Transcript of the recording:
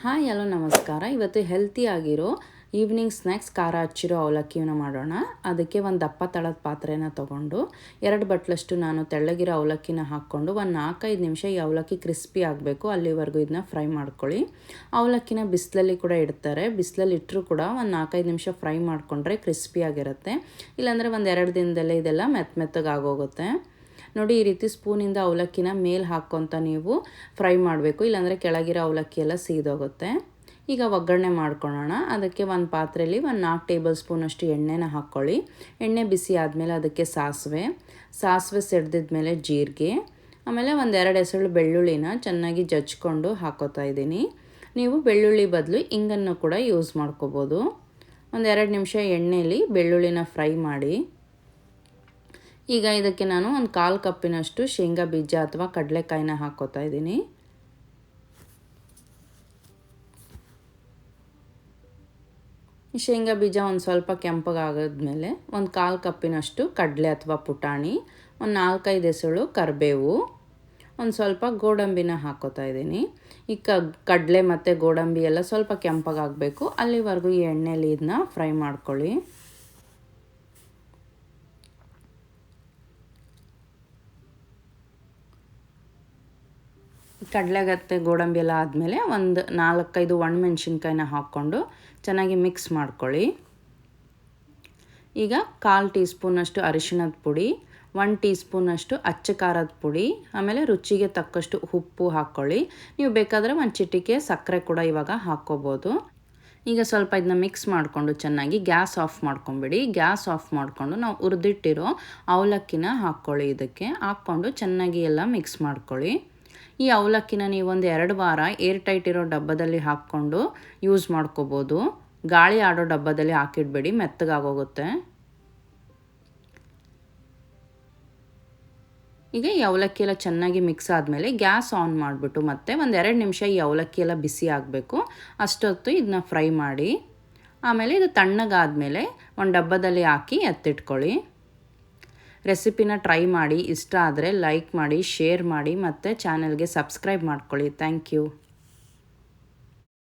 Hi hello ನಮಸ್ಕಾರ. ಇವತ್ತು healthy ಆಗಿರೋ ಈವ್ನಿಂಗ್ ಸ್ನ್ಯಾಕ್ಸ್ ಖಾರ ಹಚ್ಚಿರೋ ಅವಲಕ್ಕಿನ ಮಾಡೋಣ. ಅದಕ್ಕೆ ಒಂದು ದಪ್ಪ ತಳದ ಪಾತ್ರೆನ ತೊಗೊಂಡು 2 ಬಟ್ಲಷ್ಟು ನಾನು ತೆಳ್ಳಗಿರೋ ಅವಲಕ್ಕಿನ ಹಾಕ್ಕೊಂಡು ಒಂದು 4-5 ನಿಮಿಷ ಈ ಅವಲಕ್ಕಿ ಕ್ರಿಸ್ಪಿ ಆಗಬೇಕು, ಅಲ್ಲಿವರೆಗೂ ಇದನ್ನ ಫ್ರೈ ಮಾಡ್ಕೊಳ್ಳಿ. ಅವಲಕ್ಕಿನ ಬಿಸಿಲಲ್ಲಿ ಕೂಡ ಇಡ್ತಾರೆ, ಬಿಸಿಲಲ್ಲಿ ಇಟ್ಟರೂ ಕೂಡ ಒಂದು 4-5 ನಿಮಿಷ ಫ್ರೈ ಮಾಡಿಕೊಂಡ್ರೆ ಕ್ರಿಸ್ಪಿಯಾಗಿರುತ್ತೆ. ಇಲ್ಲಾಂದರೆ ಒಂದು 2 ದಿನದಲ್ಲೇ ಇದೆಲ್ಲ ಮೆತ್ತಗಾಗೋಗುತ್ತೆ. ನೋಡಿ, ಈ ರೀತಿ ಸ್ಪೂನಿಂದ ಅವಲಕ್ಕಿನ ಮೇಲೆ ಹಾಕ್ಕೊತ ನೀವು ಫ್ರೈ ಮಾಡಬೇಕು, ಇಲ್ಲಾಂದರೆ ಕೆಳಗಿರೋ ಅವಲಕ್ಕಿ ಎಲ್ಲ ಸೀದೋಗುತ್ತೆ. ಈಗ ಒಗ್ಗರಣೆ ಮಾಡ್ಕೊಳ್ಳೋಣ. ಅದಕ್ಕೆ ಒಂದು ಪಾತ್ರೆಯಲ್ಲಿ ಒಂದು 4 ಟೇಬಲ್ ಸ್ಪೂನಷ್ಟು ಎಣ್ಣೆನ ಹಾಕ್ಕೊಳ್ಳಿ. ಎಣ್ಣೆ ಬಿಸಿ ಆದಮೇಲೆ ಅದಕ್ಕೆ ಸಾಸಿವೆ ಸಿಡ್ದಿದ್ಮೇಲೆ ಜೀರಿಗೆ, ಆಮೇಲೆ ಒಂದು 2 ಎಸಳು ಬೆಳ್ಳುಳ್ಳಿನ ಚೆನ್ನಾಗಿ ಜಜ್ಕೊಂಡು ಹಾಕೋತಾ ಇದ್ದೀನಿ. ನೀವು ಬೆಳ್ಳುಳ್ಳಿ ಬದಲು ಇಂಗನ್ನು ಕೂಡ ಯೂಸ್ ಮಾಡ್ಕೋಬೋದು. ಒಂದು 2 ನಿಮಿಷ ಎಣ್ಣೆಯಲ್ಲಿ ಬೆಳ್ಳುಳ್ಳಿನ ಫ್ರೈ ಮಾಡಿ. ಈಗ ಇದಕ್ಕೆ ನಾನು ಒಂದು 1/4 ಕಪ್ಪಿನಷ್ಟು ಶೇಂಗಾ ಬೀಜ ಅಥವಾ ಕಡಲೆಕಾಯಿನ ಹಾಕ್ಕೋತಾ ಇದ್ದೀನಿ. ಶೇಂಗಾ ಬೀಜ ಒಂದು ಸ್ವಲ್ಪ ಕೆಂಪಗಾಗಿದ್ಮೇಲೆ ಒಂದು 1/4 ಕಪ್ಪಿನಷ್ಟು ಕಡಲೆ ಅಥವಾ ಪುಟಾಣಿ, ಒಂದು 4-5 ಎಸಳು ಕರಿಬೇವು, ಒಂದು ಸ್ವಲ್ಪ ಗೋಡಂಬಿನ ಹಾಕ್ಕೋತಾ ಇದ್ದೀನಿ. ಈ ಕಡಲೆ ಮತ್ತು ಗೋಡಂಬಿ ಎಲ್ಲ ಸ್ವಲ್ಪ ಕೆಂಪಗಾಗಬೇಕು, ಅಲ್ಲಿವರೆಗೂ ಈ ಎಣ್ಣೆಯಲ್ಲಿ ಇದನ್ನ ಫ್ರೈ ಮಾಡ್ಕೊಳ್ಳಿ. ಕಡಲೆಗತ್ತೆ ಗೋಡಂಬಿ ಎಲ್ಲ ಆದಮೇಲೆ ಒಂದು 4-5 ಒಣಮೆಣ್ಸಿನ್ಕಾಯಿನ ಹಾಕ್ಕೊಂಡು ಚೆನ್ನಾಗಿ ಮಿಕ್ಸ್ ಮಾಡ್ಕೊಳ್ಳಿ. ಈಗ 1/4 ಟೀ ಸ್ಪೂನಷ್ಟು ಅರಿಶಿಣದ ಪುಡಿ, 1 ಟೀ ಸ್ಪೂನಷ್ಟು ಅಚ್ಚ ಖಾರದ ಪುಡಿ, ಆಮೇಲೆ ರುಚಿಗೆ ತಕ್ಕಷ್ಟು ಉಪ್ಪು ಹಾಕ್ಕೊಳ್ಳಿ. ನೀವು ಬೇಕಾದರೆ ಒಂದು ಚಿಟಿಕೆ ಸಕ್ಕರೆ ಕೂಡ ಇವಾಗ ಹಾಕ್ಕೋಬೋದು. ಈಗ ಸ್ವಲ್ಪ ಇದನ್ನ ಮಿಕ್ಸ್ ಮಾಡಿಕೊಂಡು ಚೆನ್ನಾಗಿ ಗ್ಯಾಸ್ ಆಫ್ ಮಾಡ್ಕೊಂಬಿಡಿ. ಗ್ಯಾಸ್ ಆಫ್ ಮಾಡಿಕೊಂಡು ನಾವು ಹುರಿದಿಟ್ಟಿರೋ ಅವಲಕ್ಕಿನ ಹಾಕ್ಕೊಳ್ಳಿ. ಇದಕ್ಕೆ ಹಾಕ್ಕೊಂಡು ಚೆನ್ನಾಗಿ ಎಲ್ಲ ಮಿಕ್ಸ್ ಮಾಡ್ಕೊಳ್ಳಿ. ಈ ಅವಲಕ್ಕಿನ ನೀವು ಒಂದು 2 ವಾರ ಏರ್ ಟೈಟ್ ಇರೋ ಡಬ್ಬದಲ್ಲಿ ಹಾಕ್ಕೊಂಡು ಯೂಸ್ ಮಾಡ್ಕೋಬೋದು. ಗಾಳಿ ಆಡೋ ಡಬ್ಬದಲ್ಲಿ ಹಾಕಿಡಬೇಡಿ, ಮೆತ್ತಗಾಗೋಗುತ್ತೆ. ಈಗ ಈ ಅವಲಕ್ಕಿ ಎಲ್ಲ ಚೆನ್ನಾಗಿ ಮಿಕ್ಸ್ ಆದಮೇಲೆ ಗ್ಯಾಸ್ ಆನ್ ಮಾಡಿಬಿಟ್ಟು ಮತ್ತೆ ಒಂದು 2 ನಿಮಿಷ ಈ ಅವಲಕ್ಕಿ ಎಲ್ಲ ಬಿಸಿ ಆಗಬೇಕು, ಅಷ್ಟೊತ್ತು ಇದನ್ನ ಫ್ರೈ ಮಾಡಿ. ಆಮೇಲೆ ಇದು ತಣ್ಣಗಾದಮೇಲೆ ಒಂದು ಡಬ್ಬದಲ್ಲಿ ಹಾಕಿ ಎತ್ತಿಟ್ಕೊಳ್ಳಿ. ರೆಸಿಪಿನ ಟ್ರೈ ಮಾಡಿ, ಇಷ್ಟ ಆದರೆ ಲೈಕ್ ಮಾಡಿ, ಶೇರ್ ಮಾಡಿ ಮತ್ತು ಚಾನಲ್ಗೆ ಸಬ್ಸ್ಕ್ರೈಬ್ ಮಾಡ್ಕೊಳ್ಳಿ. Thank you.